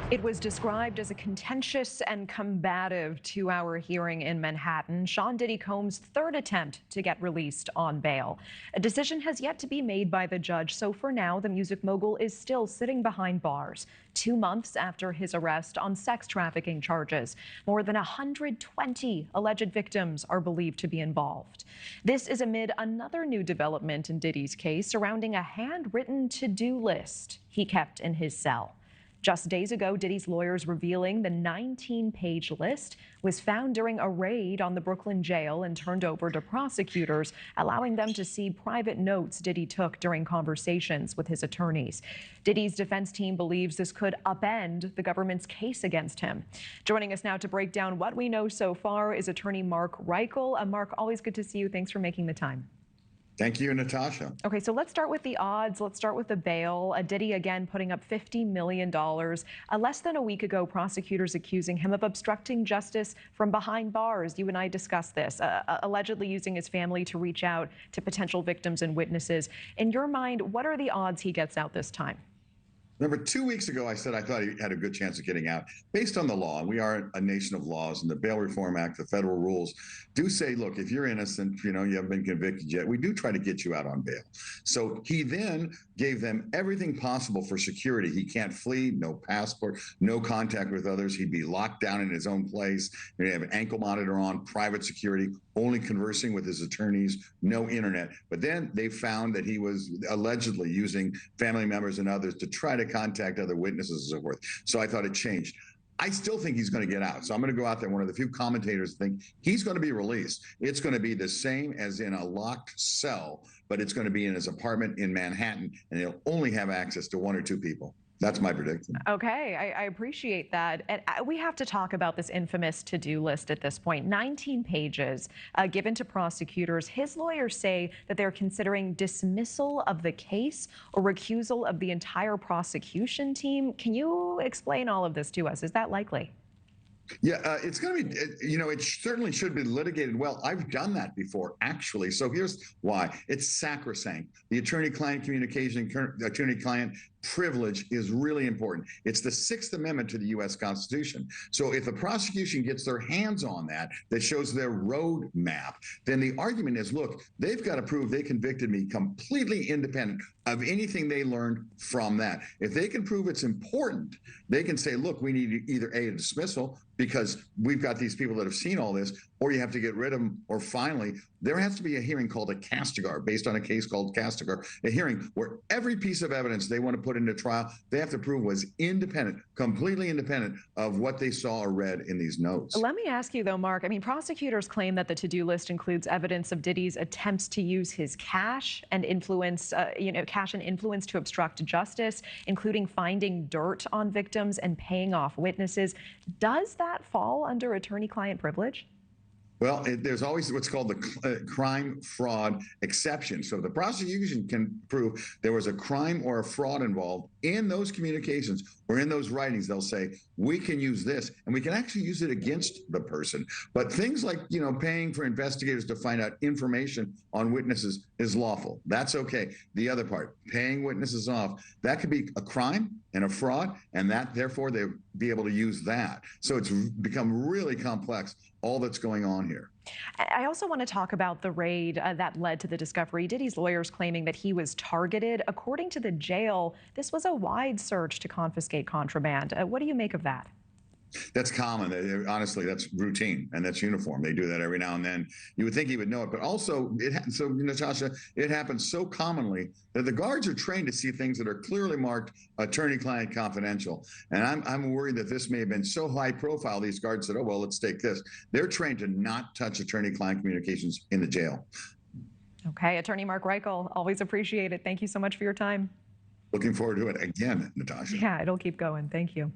It was described as a contentious and combative 2-hour hearing in Manhattan, Sean Diddy Combs' third attempt to get released on bail. A decision has yet to be made by the judge, so for now, the music mogul is still sitting behind bars, 2 months after his arrest on sex trafficking charges. More than 120 alleged victims are believed to be involved. This is amid another new development in Diddy's case surrounding a handwritten to-do list he kept in his cell. Just days ago, Diddy's lawyers revealing the 19-page list was found during a raid on the Brooklyn jail and turned over to prosecutors, allowing them to see private notes Diddy took during conversations with his attorneys. Diddy's defense team believes this could upend the government's case against him. Joining us now to break down what we know so far is attorney Mark Reichel. Mark, always good to see you. Thanks for making the time. Thank you, Natasha. Okay, so let's start with the odds. Let's start with the bail. Diddy again putting up $50 million. Less than a week ago, prosecutors accusing him of obstructing justice from behind bars. You and I discussed this, allegedly using his family to reach out to potential victims and witnesses. In your mind, what are the odds he gets out this time? Remember, 2 weeks ago, I said I thought he had a good chance of getting out based on the law. We are a nation of laws, and the Bail Reform Act, the federal rules do say, look, if you're innocent, you haven't been convicted yet, we do try to get you out on bail. So he then gave them everything possible for security. He can't flee, no passport, no contact with others. He'd be locked down in his own place. He'd have an ankle monitor on, private security, only conversing with his attorneys, no internet. But then they found that he was allegedly using family members and others to try to contact other witnesses and so forth. So I thought it changed. I still think he's going to get out. So I'm going to go out there. One of the few commentators think he's going to be released. It's going to be the same as in a locked cell, but it's going to be in his apartment in Manhattan, and he'll only have access to 1 or 2 people. That's my prediction. Okay, I appreciate that. And we have to talk about this infamous to-do list at this point. 19 pages given to prosecutors. His lawyers say that they're considering dismissal of the case or recusal of the entire prosecution team. Can you explain all of this to us? Is that likely? Yeah, it's going to be, it certainly should be litigated well. I've done that before, actually. So here's why. It's sacrosanct. The attorney-client communication, attorney-client privilege is really important. It's the 6th Amendment to the U.S. Constitution. So if the prosecution gets their hands on that shows their road map, then the argument is, look, they've got to prove they convicted me completely independent of anything they learned from that. If they can prove it's important, they can say, look, we need either a dismissal because we've got these people that have seen all this, or you have to get rid of them, or finally, there has to be a hearing called a castigar, based on a case called castigar, a hearing where every piece of evidence they want to put into trial, they have to prove was independent, completely independent of what they saw or read in these notes. Let me ask you, though, Mark, prosecutors claim that the to-do list includes evidence of Diddy's attempts to use his cash and influence, to obstruct justice, including finding dirt on victims and paying off witnesses. Does that fall under attorney-client privilege? Well, there's always what's called the crime fraud exception. So the prosecution can prove there was a crime or a fraud involved in those communications or in those writings. They'll say, we can use this, and we can actually use it against the person. But things like, paying for investigators to find out information on witnesses is lawful. That's okay. The other part, paying witnesses off, that could be a crime and a fraud, and that therefore they'll be able to use that. So it's become really complex, all that's going on here. I also want to talk about the raid that led to the discovery. Diddy's lawyers claiming that he was targeted. According to the jail, this was a wide search to confiscate contraband. What do you make of that? That's common. Honestly, that's routine and that's uniform. They do that every now and then. You would think he would know it, but also, Natasha, it happens so commonly that the guards are trained to see things that are clearly marked attorney-client confidential. And I'm worried that this may have been so high profile, these guards said, oh, well, let's take this. They're trained to not touch attorney-client communications in the jail. Okay, attorney Mark Reichel, always appreciate it. Thank you so much for your time. Looking forward to it again, Natasha. Yeah, it'll keep going. Thank you.